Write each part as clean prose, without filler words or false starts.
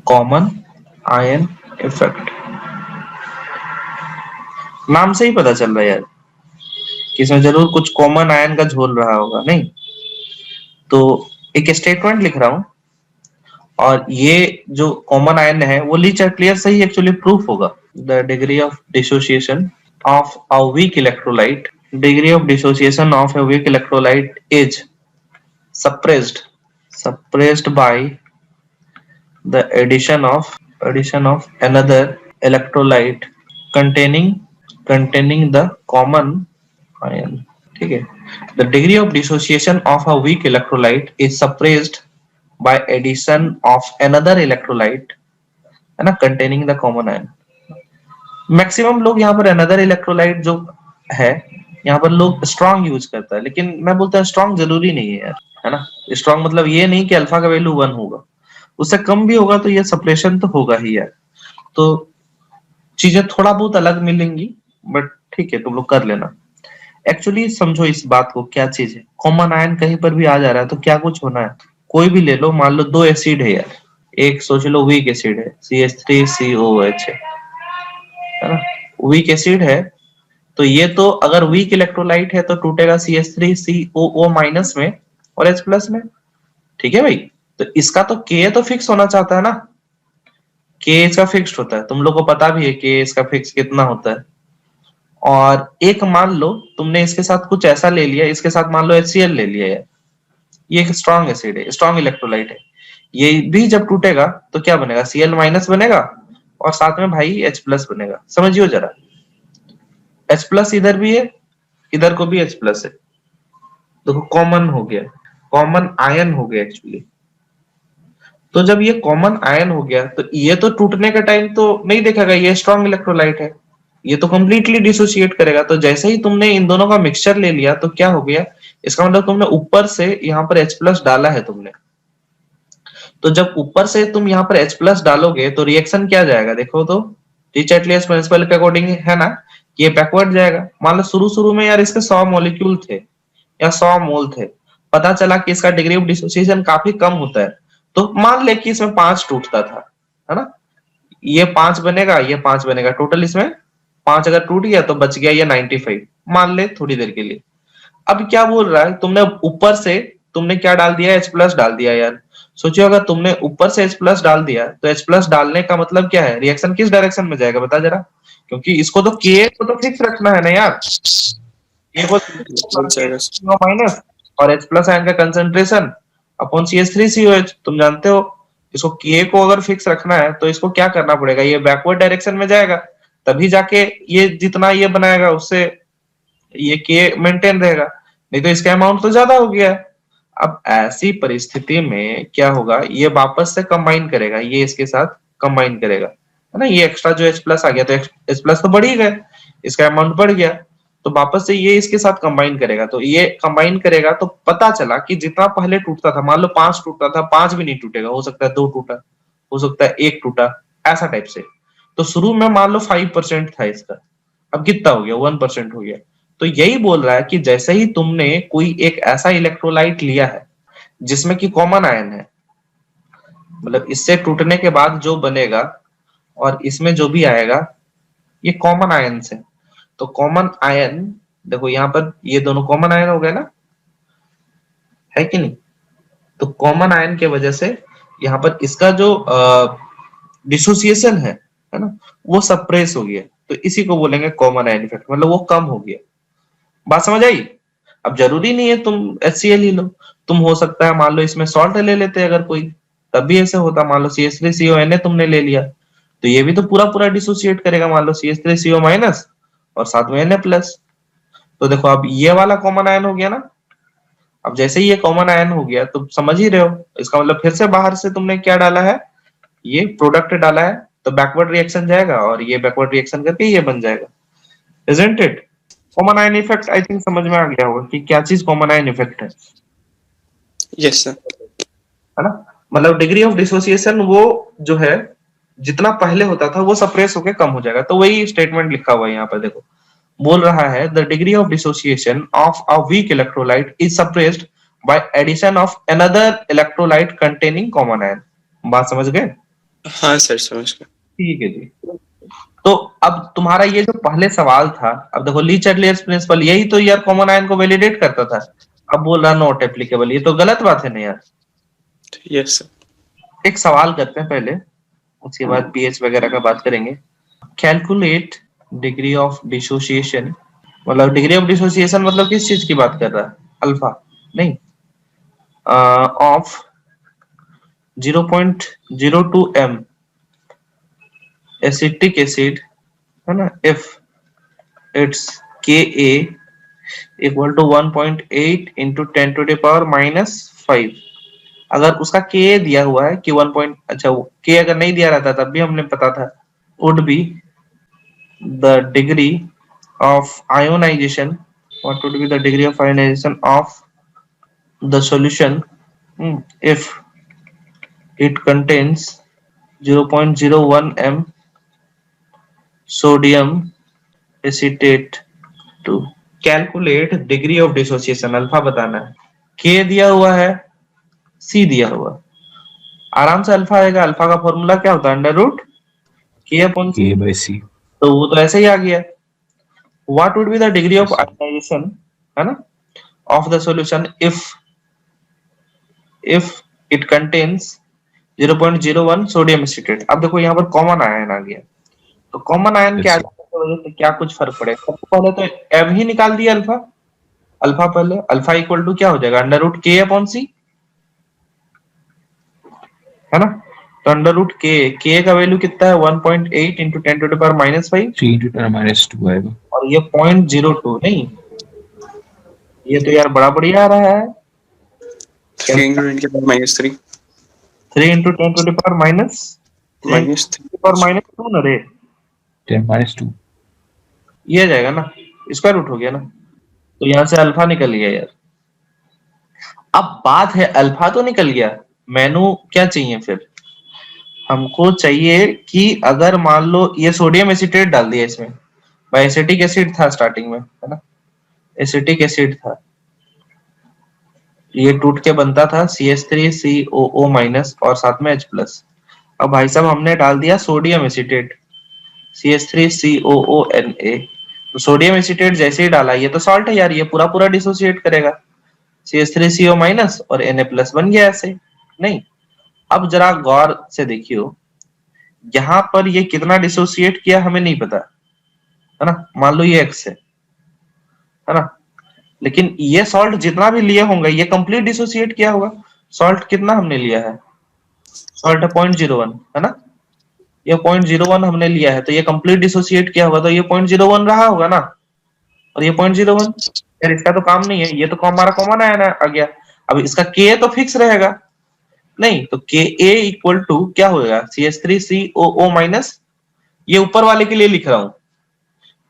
Common ion effect. नाम से ही पता चल रहा है यार कि इसमें जरूर कुछ कॉमन आयन का झोल रहा होगा, नहीं? तो एक स्टेटमेंट लिख रहा हूं, और ये जो कॉमन आयन है वो लीच और क्लियर से ही एक्चुअली प्रूफ होगा। The degree of dissociation of a weak electrolyte, degree of dissociation of a weak electrolyte is suppressed by the addition of another electrolyte containing the common ion। ठीक है, the degree of dissociation of a weak electrolyte is suppressed by addition of another electrolyte, है ना, containing the common ion। Maximum लोग यहाँ पर another electrolyte जो है, यहाँ पर लोग स्ट्रॉन्ग यूज करता है, लेकिन मैं बोलता हूँ स्ट्रॉन्ग जरूरी नहीं है यार, है ना। स्ट्रॉन्ग मतलब ये नहीं कि अल्फा का वैल्यू 1 होगा, उससे कम भी होगा तो ये सप्रेशन तो होगा ही यार। तो चीजें थोड़ा बहुत अलग मिलेंगी, बट ठीक है, तुम लोग कर लेना। एक्चुअली समझो इस बात को, क्या चीज है, कॉमन आयन कहीं पर भी आ जा रहा है तो क्या कुछ होना है। कोई भी ले लो, मान लो 2 एसिड है यार, एक सोच लो वीक एसिड है CH3COOH है ना, वीक एसिड है। तो ये तो अगर वीक इलेक्ट्रोलाइट है तो टूटेगा CH3COO माइनस में और H प्लस में। ठीक है भाई, तो इसका तो K तो फिक्स होना चाहता है ना, K इसका फिक्स्ड होता है, तुम लोग को पता भी है K इसका फिक्स कितना होता है। और एक मान लो तुमने इसके साथ कुछ ऐसा ले लिया, इसके साथ मान लो HCl ले लिया यार, ये एक स्ट्रॉन्ग एसिड है, स्ट्रॉन्ग इलेक्ट्रोलाइट है। ये भी जब टूटेगा तो क्या बनेगा, Cl माइनस बनेगा और साथ में भाई H प्लस बनेगा। समझियो जरा, H प्लस इधर भी है, इधर को भी H प्लस है, देखो कॉमन हो गया, कॉमन आयन हो गया एक्चुअली। तो जब ये कॉमन आयन हो गया तो ये तो टूटने का टाइम तो नहीं देखेगा, ये स्ट्रॉन्ग इलेक्ट्रोलाइट है, ये तो कंप्लीटली डिसोसिएट करेगा। तो जैसे ही तुमने इन दोनों का मिक्सचर ले लिया तो क्या हो गया, इसका मतलब तुमने ऊपर से यहाँ पर H प्लस डाला है तुमने। तो जब ऊपर से तुम यहाँ पर H प्लस डालोगे तो रिएक्शन क्या जाएगा, देखो तो टीचर्टलियस प्रिंसिपल के अकॉर्डिंग है ना, ये बैकवर्ड जाएगा। मान लो शुरू शुरू में यार इसके 100 मॉलिक्यूल थे या 100 मोल थे, पता चला कि इसका डिग्री ऑफ डिसोसिएशन काफी कम होता है, तो मान ले कि इसमें 5 टूटता था, है ना, ये 5 बनेगा, ये 5 बनेगा, टोटल इसमें 5 अगर टूट गया तो बच गया ये 95, मान ले थोड़ी देर के लिए। अब क्या बोल रहा है, तुमने ऊपर से तुमने क्या डाल दिया, H प्लस डाल दिया यार। सोचिए अगर तुमने ऊपर से H प्लस डाल दिया तो H प्लस डालने का मतलब क्या है, रिएक्शन किस डायरेक्शन में जाएगा बता जरा, क्योंकि इसको तो K को तो फिक्स रखना है ना यार, K को बच जाएगा। माइनस और H प्लस आयन का कंसंट्रेशन अपॉन CH3COH, तुम जानते हो। इसको K को अगर फिक्स रखना है तो इसको क्या करना पड़ेगा, ये बैकवर्ड डायरेक्शन में जाएगा, तभी जाके ये जितना ये बनाएगा उससे ये K मेंटेन रहेगा, नहीं तो इसका अमाउंट तो ज्यादा हो गया है। अब ऐसी परिस्थिति में क्या होगा, ये वापस से कंबाइन करेगा, ये इसके साथ कंबाइन करेगा, है ना, ये एक्स्ट्रा जो H प्लस आ गया तो H प्लस तो बढ़ ही गया, इसका अमाउंट बढ़ गया, तो वापस से ये इसके साथ कंबाइन करेगा। तो ये कंबाइन करेगा तो पता चला कि जितना पहले टूटता था, मान लो 5 टूटता था, 5 भी नहीं टूटेगा, हो सकता है 2 टूटा, हो सकता है 1 टूटा, ऐसा टाइप से। तो शुरू में मान लो 5% था इसका, अब कितना हो गया, 1% हो गया। तो यही बोल रहा है कि जैसे ही तुमने कोई एक ऐसा इलेक्ट्रोलाइट लिया है जिसमें कि कॉमन आयन है, मतलब इससे टूटने के बाद जो बनेगा और इसमें जो भी आएगा ये कॉमन आयन से। तो कॉमन आयन, देखो यहाँ पर ये दोनों कॉमन आयन हो गए ना, है कि नहीं। तो कॉमन आयन के वजह से यहाँ पर इसका जो डिसोसिएशन है ना, वो सप्रेस हो गया, तो इसी को बोलेंगे कॉमन आयन इफेक्ट, मतलब वो कम हो गया। बात समझ आई। अब जरूरी नहीं है तुम HCl ही लो, तुम हो सकता है मान लो इसमें सॉल्ट ले लेते अगर कोई, तब भी ऐसे होता। मान लो CH3CONA तुमने ले लिया तो ये भी तो पूरा पूरा डिसोसिएट करेगा, मान लो CH3CO माइनस और साथ में Na प्लस। तो देखो अब ये वाला कॉमन आयन हो गया ना। अब जैसे ही ये कॉमन आयन हो गया तो समझ ही रहे हो, इसका मतलब फिर से बाहर से तुमने क्या डाला है, ये प्रोडक्ट डाला है, तो बैकवर्ड रिएक्शन जाएगा और ये बैकवर्ड रिएक्शन करके ये बन जाएगा, isn't it. Common ion effect I think समझ में आ गया होगा कि क्या चीज कॉमन आयन इफेक्ट है यस सर। ना। मतलब डिग्री ऑफ डिसोसिएशन वो जो है जितना पहले होता था वो सप्रेस होके कम हो जाएगा। तो वही स्टेटमेंट लिखा हुआ है यहाँ पर, देखो बोल रहा है the degree of dissociation of a weak electrolyte is suppressed by addition of another electrolyte containing common ion. बात समझ गए। हाँ सर, समझ गया। ठीक है जी। तो अब तुम्हारा ये जो पहले सवाल था, अब देखो ली चैटलियर्स प्रिंसिपल यही तो यार कॉमन आयन को वैलिडेट करता था। अब बोल रहा नॉट एप्लीकेबल, ये तो गलत बात है ना यार। Yes sir. एक सवाल करते हैं पहले, उसके बाद पीएच वगैरह का बात करेंगे। कैलकुलेट डिग्री ऑफ डिसोसिएशन, मतलब डिग्री ऑफ डिसोसिएशन मतलब किस चीज की बात कर रहा है? अल्फा नहीं, ऑफ 0.02 m एसिटिक एसिड, है ना, if it's Ka equal to 1.8 into 10⁻⁵। अगर उसका Ka दिया हुआ है कि 1 पॉइंट, अच्छा वो K अगर नहीं दिया रहता तब भी हमने पता था, would be the degree of ionization, what would be the degree of ionization of the solution if it contains 0.01 m sodium acetate to calculate degree of dissociation। Alpha बताना है, K दिया हुआ है, C दिया हुआ, आराम से अल्फा आएगा। अल्फा का फॉर्मूला क्या होता है? Under root K upon C। A by C. तो वो तो ऐसे ही आ गया। What would be the degree of Yes, sir. Ionisation, है ना, of the solution if it contains 0.01 sodium acetate. अब देखो यहाँ पर कॉमन आयन आ गया, तो कॉमन आयन के Yes, आ sir. जाने की वजह से क्या कुछ फर्क पड़ेगा? सबसे पहले तो एम ही निकाल दिया अल्फा। अल्फा पहले, अल्फा इक्वल टू क्या हो जाएगा? Under root K upon C, है ना। तो अंडर रूट K का वैल्यू कितना है? 1.8 इंटू 10⁻⁵, 3 into 10⁻² आएगा. और ये 0.02 नहीं, ये तो यार बड़ा बढ़िया आ रहा है। 3 into 10 के पावर -3 3 इंटू 10⁻⁻2 -3 ना रे, 10⁻². ये आ जाएगा ना, स्क्वायर रूट हो गया ना, तो यहाँ से अल्फा निकल गया यार। अब बात है, अल्फा तो निकल गया, मेनू क्या चाहिए फिर? हमको चाहिए कि अगर मान लो ये सोडियम एसिटेट डाल दिया इसमें, भाई एसिटिक एसिड था स्टार्टिंग में, है ना, एसिटिक एसिड था, ये टूट के बनता था CH3COO- और साथ में H+। अब भाई साहब हमने डाल दिया सोडियम एसिटेट CH3COONA, तो सोडियम एसिटेट जैसे ही डाला, ये तो सॉल्ट है यार, ये पूरा पूरा डिसोसिएट करेगा, CH3CO- और Na+ बन गया ऐसे। नहीं, अब जरा गौर से देखियो, यहाँ पर ये कितना डिसोसिएट किया हमें नहीं पता, है ना, मान लो ये X है ना, लेकिन ये सॉल्ट जितना भी लिए होंगे ये कंप्लीट डिसोसिएट किया होगा। सॉल्ट कितना हमने लिया है? सॉल्ट है 0.01, है ना, ये 0.01 हमने लिया है, तो ये कंप्लीट डिसोसिएट किया होगा, तो ये 0.01 रहा होगा ना, और ये 0.01 यार, इसका तो काम नहीं है, ये तो हमारा कॉमन आयन आ गया। अब इसका K तो फिक्स रहेगा नहीं, तो Ka इक्वल टू क्या होगा? CH3COO-, ये ऊपर वाले के लिए लिख रहा हूं,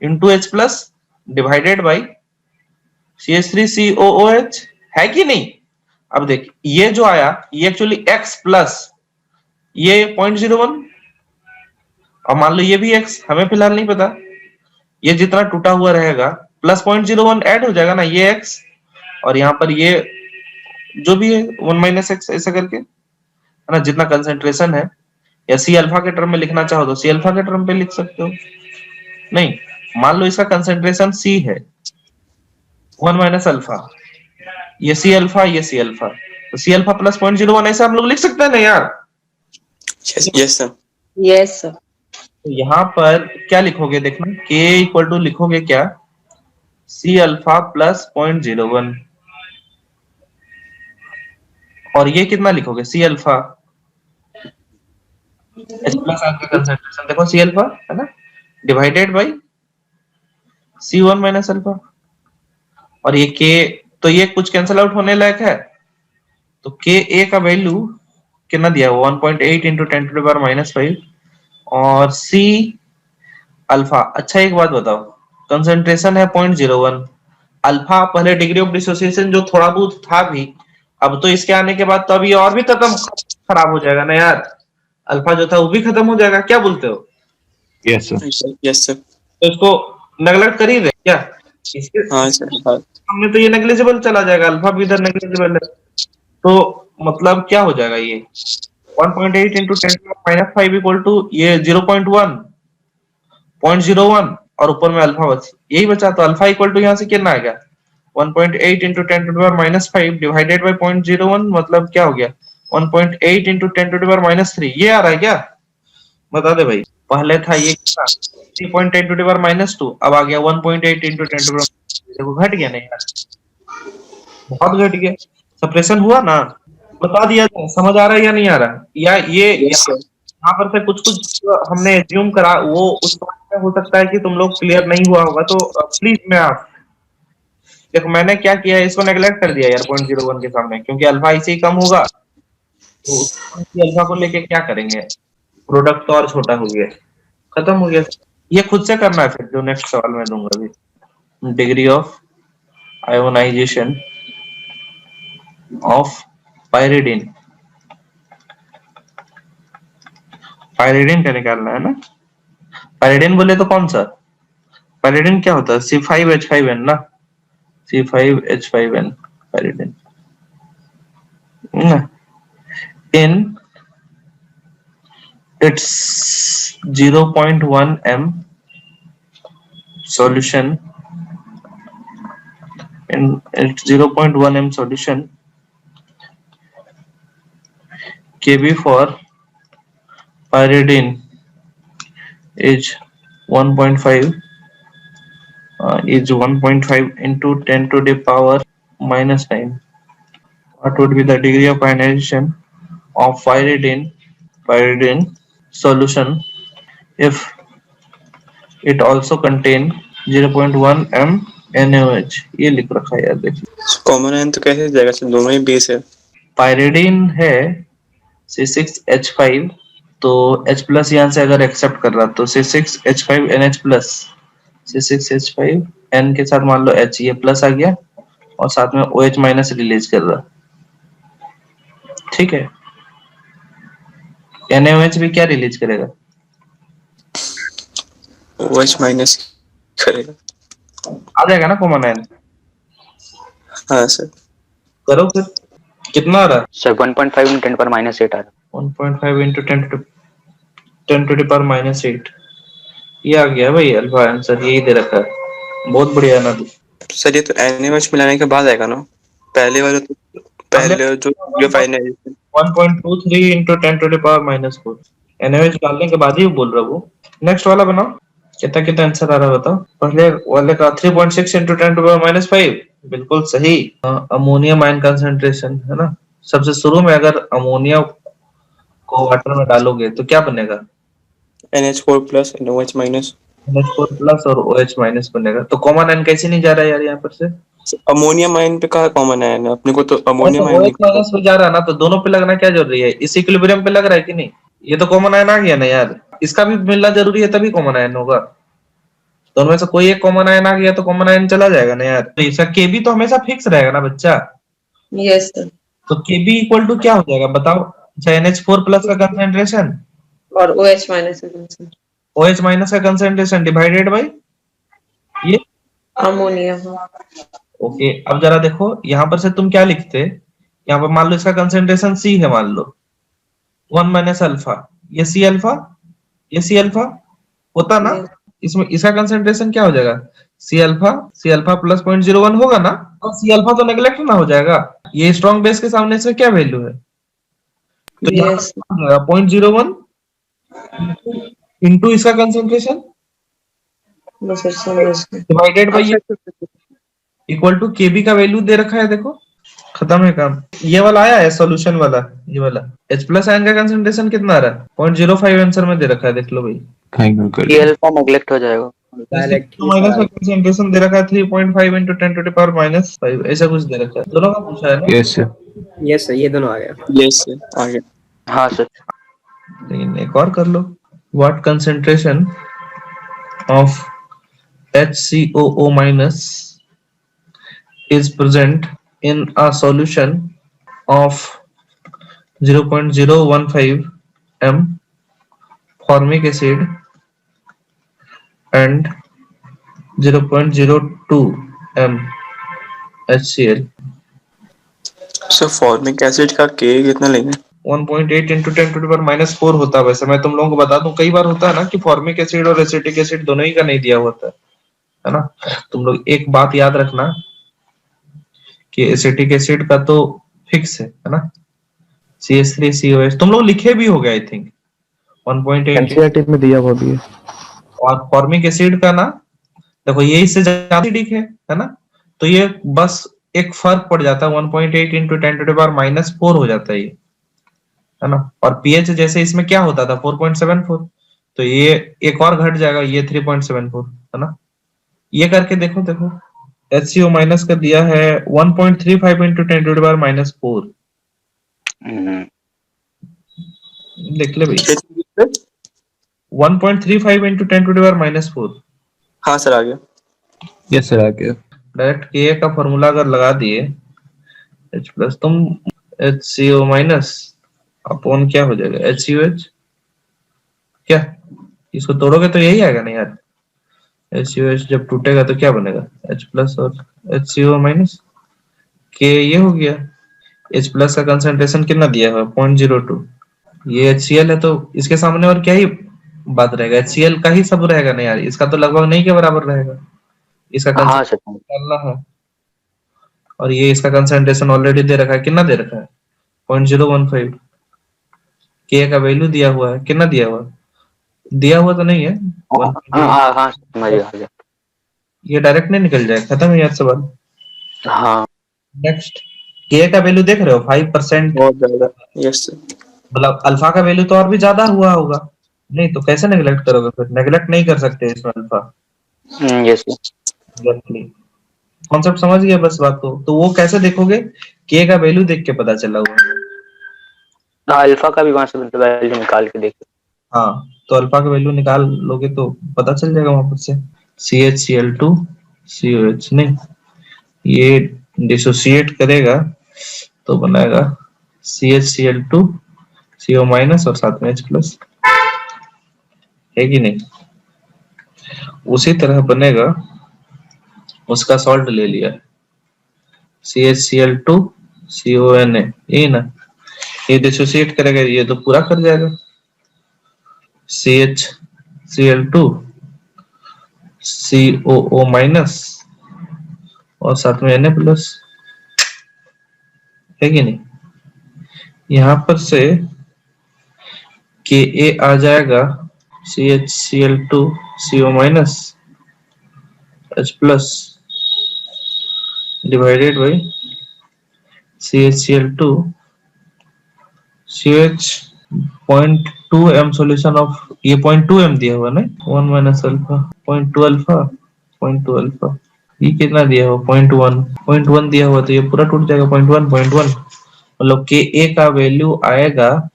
into H+ divided by CH3COOH, है कि नहीं? अब देख, ये जो आया ये एक्चुअली X+ ये 0.01, और मान लो ये भी X, हमें फिलहाल नहीं पता, ये जितना टूटा हुआ रहेगा प्लस 0.01 ऐड हो जाएगा ना, ये X, और यहाँ पर ये जो भी है 1 - X ऐसा करके, है ना, जितना कंसेंट्रेशन है, या C अल्फा के टर्म में लिखना चाहो तो C अल्फा के टर्म पे लिख सकते हो। नहीं, मान लो इसका कंसेंट्रेशन C है 1 - अल्फा, ये C अल्फा, ये C अल्फा, तो C अल्फा प्लस 0.01 ऐसा हम लोग लिख सकते हैं ना यार। Yes sir. Yes sir. तो यहाँ पर क्या लिखोगे देखना, K इक्वल टू लिखोगे क्या? C अल्फा प्लस 0.01, और ये कितना लिखोगे? C अल्फा, H+ आपका कंसेंट्रेशन देखो C अल्फा, है ना, डिवाइडेड बाई C1 - अल्फा, और ये K, तो ये कुछ कैंसिल आउट होने लायक है, तो Ka का वैल्यू कितना दिया हुआ? 1.8 इंटू 10⁻⁵, और C अल्फा। अच्छा एक बात बताओ, कंसेंट्रेशन है 0.01, अल्फा पहले डिग्री ऑफ डिसोसिएशन जो थोड़ा बहुत था भी, अब तो इसके आने के बाद तो अभी और भी खत्म खराब हो जाएगा ना यार, अल्फा जो था वो भी खत्म हो जाएगा, क्या बोलते हो? Yes, sir. Yes sir. तो इसको नेग्लेक्ट कर ही रहे क्या? इसके हाँ सर। हाँ सामने तो ये नेग्लिजिबल चला जाएगा, अल्फा भी इधर नेग्लिजिबल है, तो मतलब क्या हो जाएगा ये? 1.8 into 10 to the power minus 5 equal to ये 0.1 0.01 और ऊपर में अल्फा बच यही बचा, तो अल्फा इक्वल टू यहाँ से कितना आ गया 1.8 into 10 to the power minus 5 divided by 0.01, मतलब क्या हो गया 1.8 into 10 to the power minus 3, ये आ रहा है क्या? बता दे भाई। पहले था ये कितना 3.10 to the power minus 2, अब आ गया 1.8 into 10 to the power, देखो घट गया नहीं यार, बहुत घट गया। सप्रेशन हुआ ना, बता दिया जाए, समझ आ रहा है या नहीं आ रहा? या ये यस सर। यहाँ पर से कुछ कुछ हमने एज्यूम करा, वो उस पॉइंट में हो सकता है कि तुम लोग क्लियर नहीं हुआ होगा, तो प्लीज मैं आप देखो मैंने क्या किया है, इसको नेग्लेक्ट कर दिया यार 0.01 के सामने, क्योंकि अल्फा इसे ही कम होगा, तो अल्फा को लेके क्या करेंगे, प्रोडक्ट तो और छोटा हो गया, खत्म हो गया। ये खुद से करना है फिर, जो नेक्स्ट सवाल मैं दूंगा अभी। Degree of ionisation of pyridine, pyridine का निकालना है ना। पायरिडीन बोले तो कौन सा पायरिडीन, क्या होता है C5H5N ना, C5H5N पायरिडीन ना। in its 0.1 m solution, in its 0.1 m solution, Kb for pyridine is 1.5 into 10 to the power minus 9. What would be the degree of ionization of pyridine solution if it also contain 0.1 m NaOH? ये लिख रखा है यार, देखिए common ion तो कैसे जाएगा sir, दोनों ही बेस है। पायरिडीन है C6H5, तो H प्लस यहाँ से अगर एक्सेप्ट कर रहा तो C6H5NH प्लस, C6H5N के साथ मान लो H, ये प्लस आ गया और साथ में OH माइनस रिलीज कर रहा, ठीक है। NaOH भी क्या रिलीज करेगा, OH माइनस करेगा। आ जाएगा ना कॉमन आयन। हाँ सर। करो फिर, कितना आ रहा है सर 1.5 into 10 पर minus 8 आ रहा 1.5 into 10 to the power minus 8, ये आ गया भाई अल्फा आंसर, यही दे रखा है, बहुत बढ़िया ना। सर ये तो NaOH मिलाने के बाद आएगा ना, पहले वाले तो पहले जो finalisation 1.23 into 10 to the power minus 4, NaOH डालने के बाद ही बोल रहा वो। नेक्स्ट वाला बनाओ, कितना कितना आंसर आ रहा है बताओ। पहले वाले का 3.6 into 10 to the power minus 5, बिल्कुल सही। अमोनियम आयन कंसंट्रेशन है ना, सबसे शुरू में अगर अमोनिया को वाटर में डालोगे तो क्या बनेगा, NH4 plus NOH minus. NH4 plus और OH माइनस बनेगा। तो कॉमन आयन कैसे नहीं जा रहा है यार यहाँ पर से, अमोनियम आयन पे कहाँ कॉमन आयन है अपने को, तो अमोनियम आयन OH माइनस पे जा रहा है ना, तो दोनों पे लगना क्या जरूरी है, इस इक्विलिब्रियम पे लग रहा है कि नहीं, ये तो कॉमन आयन आ गया ना यार, इसका भी मिलना जरूरी है तभी कॉमन आयन होगा। दोनों में से कोई एक कॉमन आयन आ गया तो कॉमन आयन चला जाएगा ना यार। तो इसका केबी तो हमेशा फिक्स रहेगा ना बच्चा। Yes sir. तो केबी इक्वल टू क्या हो जाएगा बताओ। अच्छा NH4 प्लस का कंसंट्रेशन और OH माइनस का कंसंट्रेशन, OH माइनस का कंसंट्रेशन डिवाइडेड बाय ये अमोनिया। ओके। अब जरा देखो यहाँ पर से तुम क्या लिखते, यहाँ पर मान लो इसका कंसंट्रेशन C है, मान लो 1 माइनस अल्फा, ये C अल्फा, ये C अल्फा होता ना, इसमें इसका कंसंट्रेशन क्या हो जाएगा सी अल्फा प्लस 0.01 होगा ना, तो सी अल्फा तो नेग्लेक्ट ना हो जाएगा। ये स्ट्रॉन्ग बेस के सामने इसका क्या वैल्यू है, तो यस 0.01 इंटू इसका कंसंट्रेशन बस सर समझ गए। डिवाइडेड बाय इक्वल टू केबी का वैल्यू दे रखा है, देखो खत्म है काम। ये वाला आया है सॉल्यूशन वाला, ये वाला H प्लस आयन का कंसंट्रेशन कितना आ रहा है 0.05 आंसर में दे रखा है, देख लो भाई। ये अल्फा नेग्लेक्ट हो जाएगा। माइनस का कंसंट्रेशन दे रखा है 3.5 into 10 to the power minus 5, ऐसा कुछ दे रखा है। दोनों का पूछा है ना। Yes sir. यस सर, ये दोनों आ गया। यस सर आ गया। हाँ सर। लेकिन एक और कर लो, what concentration of HCOO minus is present in a solution of 0.015 m formic acid and 0.02 m HCl। Sir formic acid का के कितना लेंगे? 1.8 इंटू 10⁻⁻4 होता है। वैसे मैं तुम लोगों को बता दूं, कई बार होता है ना कि फॉर्मिक एसिड और एसिटिक एसिड दोनों ही का नहीं दिया होता है ना। तुम लोग एक बात याद रखना कि एसिटिक एसिड का तो फिक्स है ना, CH3COH तुम लोग लिखे भी हो गए आई थिंक 1.8। एनसीईआरटी में दिया हुआ भी है। और फॉर्मिक एसिड का ना देखो ये इससे ज्यादा एसिडिक है ना, तो ये बस एक फर्क पड़ जाता है 1.8 इंटू 10⁻⁻4 हो जाता है ये, है ना। और पीएच जैसे इसमें क्या होता था 4.74, तो ये एक और घट जाएगा, ये 3.74 है ना। ये करके देखो देखो HCO माइनस का दिया है 1.35 इंटू 10⁻⁻4। देख ले भाई 1.35 इंटू 10⁻⁻4। हाँ सर आ गया। Yes sir, आ गया। डायरेक्ट के का फॉर्मूला अगर लगा दिए H प्लस तुम HCO माइनस अपॉन क्या हो जाएगा HCOH, क्या इसको तोड़ोगे तो यही आएगा ना यार। HCOH जब टूटेगा तो क्या बनेगा H प्लस और HCO माइनस के, ये हो गया। H प्लस का कंसंट्रेशन कितना दिया हुआ 0.02, ये HCl है तो इसके सामने और क्या ही बात रहेगा, HCl का ही सब रहेगा ना यार, इसका तो लगभग नहीं के बराबर रहेगा, इसका हाँ सर। निकालना है। और ये इसका कंसंट्रेशन ऑलरेडी दे रखा है, कितना दे रखा है 0.015। के का वैल्यू दिया हुआ है, कितना दिया हुआ तो नहीं है हाँ समझ गया। ये डायरेक्ट नहीं निकल जाएगा, खत्म है यार सवाल। हाँ नेक्स्ट के का वैल्यू देख रहे हो 5%, बहुत ज्यादा। Yes sir. मतलब अल्फा का वैल्यू तो और भी ज्यादा हुआ होगा, नहीं तो कैसे नेग्लेक्ट करोगे, फिर नेग्लेक्ट नहीं कर सकते इसमें अल्फा। यस कॉन्सेप्ट समझ गया बस बात को, तो वो कैसे देखोगे, के का वैल्यू देख के पता चला हुआ है। अल्फा का भी वहां से वैल्यू निकाल के देखो। हाँ तो अल्फा का वैल्यू निकाल लोगे तो पता चल जाएगा वहां पर से। CHCl2 COH, नहीं ये डिसोसिएट करेगा तो बनाएगा CHCl2 CO माइनस और साथ में H प्लस, है कि नहीं। उसी तरह बनेगा, उसका सॉल्ट ले लिया CHCl2 CONA, ये ना, ये डिसोसिएट करेगा ये तो पूरा कर जाएगा CHCl2 COO माइनस और साथ में Na प्लस, है कि नहीं। यहां पर से Ka आ जाएगा CHCl2 CO minus H plus divided by CHCl2 CH 0.2 m solution of, ये 0.2 m दिया हुआ ना 1 माइनस अल्फा 0.2 अल्फा 0.2 अल्फा, ये कितना दिया हुआ 0.1 दिया हुआ, तो ये पूरा टूट जाएगा 0.1 मतलब के ए का वैल्यू आएगा,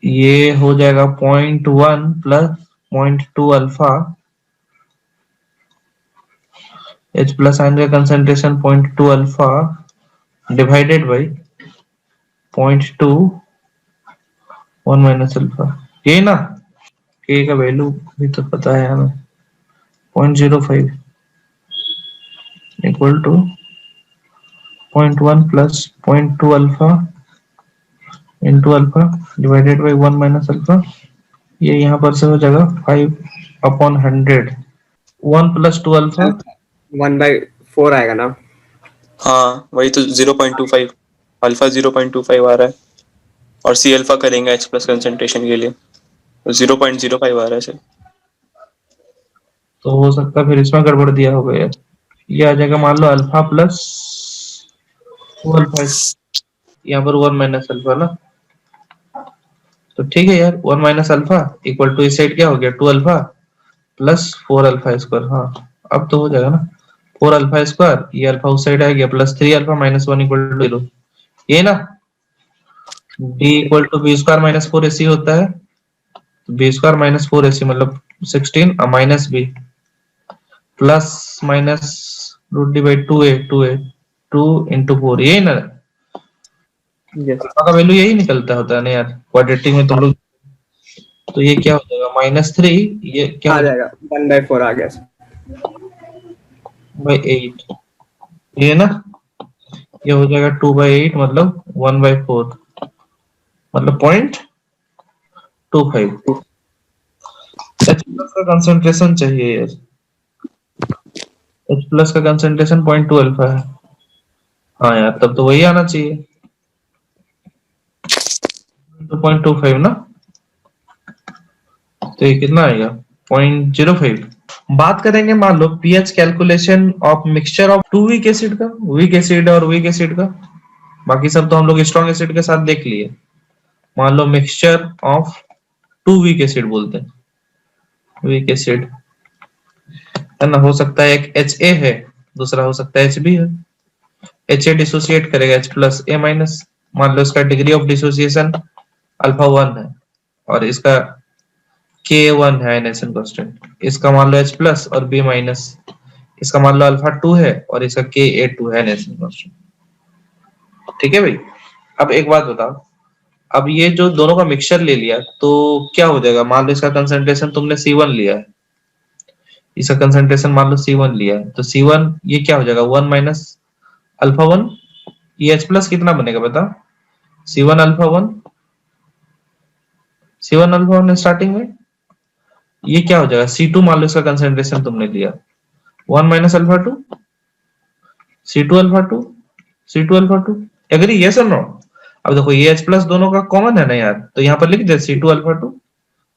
ये हो जाएगा 0.1 plus 0.2 alpha, H plus ion का concentration 0.2 alpha divided by 0.2 1 minus alpha, ये ना के का वैल्यू भी तो पता है हमें 0.05 equal to 0.1 plus 0.2 alpha into alpha divided by 1 minus alpha, ये यहाँ पर से हो जाएगा 5/100, 1 प्लस 2 अल्फा 1/4 आएगा ना। हाँ वही तो 0.25 अल्फा 0.25 आ रहा है, और सी अल्फा करेंगे H प्लस कंसंट्रेशन के लिए तो 0.05 आ रहा है सर। तो हो सकता है फिर इसमें गड़बड़ दिया होगा यार, ये आ जाएगा मान लो अल्फा प्लस 2 अल्फा, यहाँ पर 1 माइनस अल्फा ना, तो ठीक है यार 1 माइनस अल्फा इक्वल टू इस साइड क्या हो गया 2 अल्फा प्लस 4 अल्फा स्क्वायर, हाँ अब तो हो जाएगा ना 4 अल्फा स्क्वायर, ये अल्फा उस साइड आ गया plus 3 alpha minus 1 equal to 0, ये ना d equal to B square minus 4ac होता है, बी स्क्वायर माइनस 4ac मतलब 16 minus B plus minus root D by 2 into 4, यही ना अल्फा का वैल्यू यही निकलता होता है ना यार क्वाड्रेटिक में तुम लोग, तो ये क्या हो जाएगा -3, ये क्या आ जाएगा 1/4 आ गया। बाई 8, ये ना ये हो जाएगा 2/8 मतलब 1/4, मतलब 0.25। H प्लस का कंसंट्रेशन चाहिए यार, H प्लस का कंसंट्रेशन 0.2 अल्फा है। हाँ यार, तब तो वही आना चाहिए, 2.25 ना। तो ये कितना आएगा, 0.05। बात करेंगे मान लो pH calculation of mixture of two weak acid का, वीक एसिड और वीक एसिड का। बाकी सब तो हम लोग स्ट्रॉन्ग एसिड के साथ देख लिए। मान लो mixture of two weak acid बोलते हैं, वीक एसिड है ना। हो सकता है एक HA है, दूसरा हो सकता है HB है। HA डिसोसिएट करेगा H प्लस A माइनस। मान लो इसका डिग्री ऑफ डिसोसिएशन अल्फा 1 है और इसका K1 है आयनेशन कांस्टेंट। इसका मान लो H प्लस और B माइनस। इसका मान लो अल्फा 2 है और इसका Ka2 है आयनेशन कांस्टेंट। ठीक है भाई। अब एक बात बताओ, अब ये जो दोनों का मिक्सचर ले लिया तो क्या हो जाएगा। मान लो इसका कंसंट्रेशन तुमने C1 लिया है, इसका कंसंट्रेशन मान लो C1 लिया है, तो C1 ये क्या हो जाएगा, 1 माइनस अल्फा 1। ये H प्लस कितना बनेगा बता, C1 alpha 1, C1 alpha 1 starting में। ये क्या हो जाएगा, C2 मान लो इसका कंसंट्रेशन तुमने लिया 1 minus alpha 2, C2 alpha 2, C2 alpha 2। Agree, yes और नो। अब देखो ये H प्लस दोनों का कॉमन है ना यार, तो यहाँ पर लिख दे C2 अल्फा 2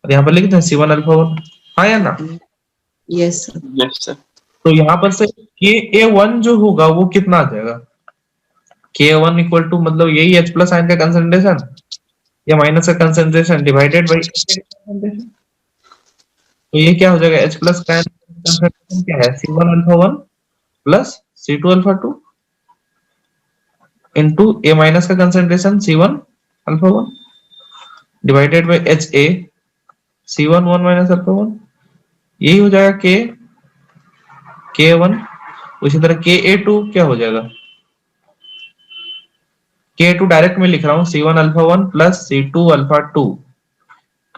और यहाँ पर लिख दे C1 अल्फा 1। हाँ या ना। Yes sir. Yes sir. तो यहाँ पर से Ka1 जो होगा वो कितना आ जाएगा, Ka1 इक्वल टू मतलब यही H प्लस आयन का कंसंट्रेशन या माइनस का कंसंट्रेशन डिवाइडेड बाई कंसंट्रेशन। तो ये क्या हो जाएगा, H प्लस का कंसंट्रेशन क्या है, C1 alpha 1 plus C2 alpha 2 into A minus का concentration C1 alpha 1 divided by HA C1 1 minus alpha 1। यही हो जाएगा K1। उसी तरह Ka2 क्या हो जाएगा, Ka2 डायरेक्ट में लिख रहा हूं C1 alpha 1 plus C2 alpha 2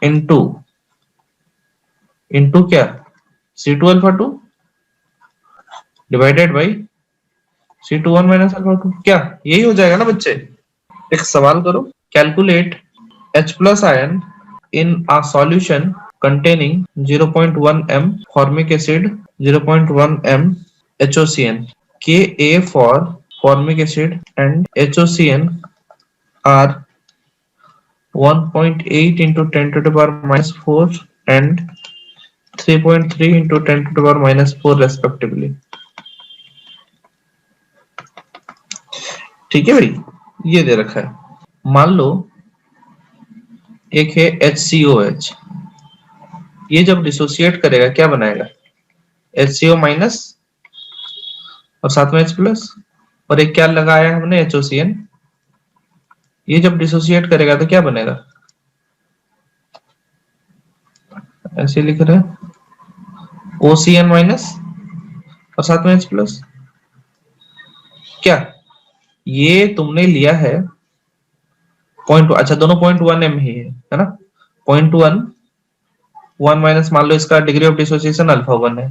into into क्या C2 alpha 2 divided by C2 1 minus alpha 2। क्या यही हो जाएगा ना बच्चे। एक सवाल करो, calculate H plus ion in a solution containing 0.1 m formic acid, 0.1 m HOCN. Ka for formic acid and HOCN are 1.8 into 10 to the power minus 4 and 3.3 into 10 to the power minus 4 respectively. ठीक है भाई, ये दे रखा है। मान लो एक है HCOH, ये जब डिसोसिएट करेगा क्या बनाएगा, HCO माइनस और साथ में H प्लस और एक क्या लगाया हमने HOCN। ये जब डिसोसिएट करेगा तो क्या बनेगा, ऐसे लिख रहे हैं OCN माइनस और साथ में H प्लस। क्या ये तुमने लिया है पॉइंट, अच्छा दोनों 0.1 m ही है ना। 0.1 1 माइनस मान लो इसका डिग्री ऑफ डिसोसिएशन अल्फा 1 है,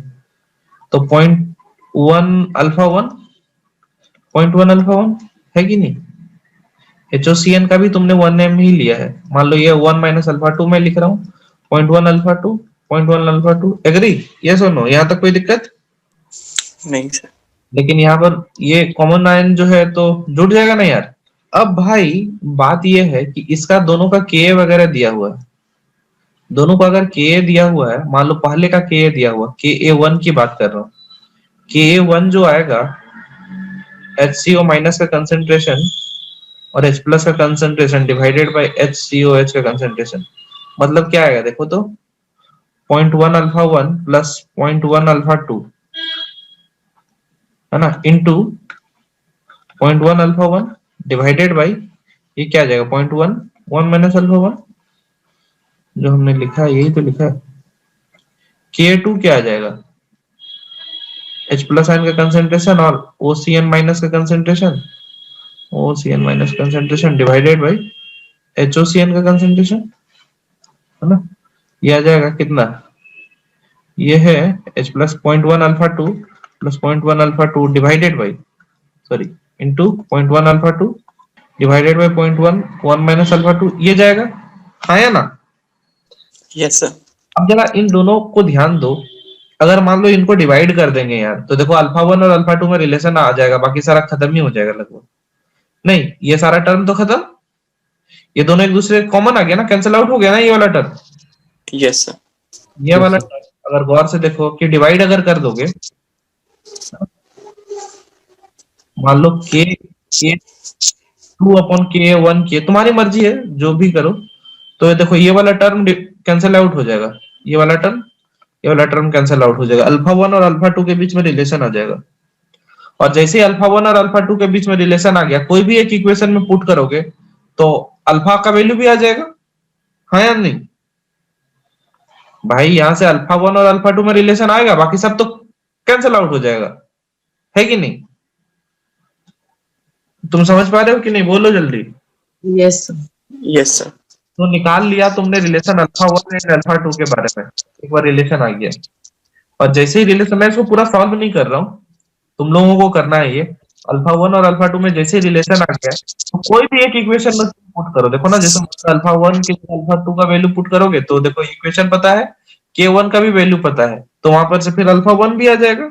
तो 0.1 अल्फा 1 0.1 अल्फा 1 है कि नहीं। HOCN का भी तुमने 1 m ही लिया है, मान लो ये 1 माइनस अल्फा 2 मैं लिख रहा हूँ 0.1 अल्फा 2 0.1 अल्फा 2। एग्री, यस और नो, यहाँ तक कोई दिक्कत नहीं सर। लेकिन यहाँ पर ये कॉमन आयन जो है तो जुड़ जाएगा ना यार। अब भाई बात ये है कि इसका दोनों का Ka वगैरह दिया हुआ है, दोनों का अगर Ka दिया हुआ है, मान लो पहले का Ka दिया हुआ, Ka1 की बात कर रहा हूँ, Ka1 जो आएगा HCO माइनस का कंसंट्रेशन और H प्लस का कंसंट्रेशन डिवाइडेड बाय HCOH का कंसंट्रेशन, मतलब क्या आएगा देखो तो 0.1 अल्फा 1 प्लस 0.1 अल्फा 2 है ना इनटू 0.1 अल्फा 1 डिवाइडेड बाय ये क्या आ जाएगा 0.1 1 माइनस अल्फा 1 जो हमने लिखा है यही तो लिखा है। K2 क्या आ जाएगा, H प्लस आयन का कंसंट्रेशन और OCN माइनस का concentration, OCN minus concentration divided by HOCN का कंसंट्रेशन है ना। ये आ जाएगा कितना, ये है H plus 0.1 alpha 2 plus 0.1 alpha 2 divided by sorry into 0.1 alpha 2 divided by 0.1 1 minus alpha 2 ये जाएगा, हाँ या ना? Yes sir. अब जरा इन दोनों को ध्यान दो, अगर मान लो इनको डिवाइड कर देंगे यार, तो देखो अल्फा 1 और अल्फा 2 में रिलेशन आ जाएगा, बाकी सारा खत्म ही हो जाएगा लगभग। नहीं, ये सारा टर्म तो खत्म, ये दोनों एक दूसरे कॉमन आ गया ना, कैंसिल आउट हो गया ना ये वाला टर्म। Yes sir. ये वाला टर्म अगर गौर से देखो कि डिवाइड अगर कर दोगे, मान लो k 2 अपॉन k 1 k, तुम्हारी मर्जी है जो भी करो, तो ये देखो ये वाला टर्म कैंसिल आउट हो जाएगा, ये वाला टर्म कैंसिल आउट हो जाएगा, अल्फा 1 और अल्फा 2 के बीच में रिलेशन आ जाएगा। और जैसे ही अल्फा 1 और अल्फा 2 के बीच में रिलेशन आ गया, कोई भी एक इक्वेशन में पुट करोगे तो अल्फा का वैल्यू भी आ जाएगा, हाँ या नहीं? भाई यहां से अल्फा 1 और अल्फा 2 में रिलेशन आएगा, बाकी सब तो कैंसिल आउट हो जाएगा, है कि नहीं? तुम समझ पा रहे हो कि नहीं? बोलो जल्दी। Yes sir. Yes sir. तो निकाल लिया तुमने रिलेशन अल्फा 1 एंड अल्फा 2 के बारे में, एक बार रिलेशन आ गया, और जैसे ही रिलेशन, मैं इसको पूरा सॉल्व नहीं कर रहा हूँ, तुम लोगों को करना है ये, अल्फा 1 और अल्फा 2 में जैसे ही रिलेशन आ गया, तो कोई भी एक इक्वेशन में पुट करो, देखो ना, जैसे अल्फा 1 के अल्फा 2 का वैल्यू पुट करोगे तो देखो इक्वेशन पता है, k1 का भी वैल्यू पता है, तो वहां पर से फिर अल्फा 1 भी आ जाएगा,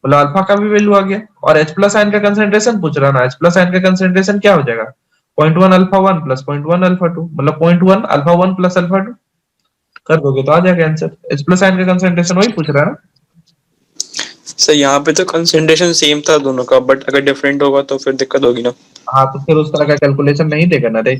बोला अल्फा का भी वैल्यू आ गया। और H प्लस आयन का कंसंट्रेशन पूछ रहा ना, H प्लस आयन का कंसंट्रेशन क्या हो जाएगा, 0.1 अल्फा 1 प्लस 0.1 अल्फा 2, मतलब 0.1 अल्फा 1 प्लस अल्फा 2 कर दोगे तो आ जाएगा आंसर। H प्लस आयन का कंसंट्रेशन वही पूछ रहा है ना। सर यहाँ पे तो कंसंट्रेशन सेम था दोनों का, बट अगर डिफरेंट होगा तो फिर दिक्कत होगी ना। हाँ, तो फिर उस तरह का कैलकुलेशन नहीं देगा ना रे।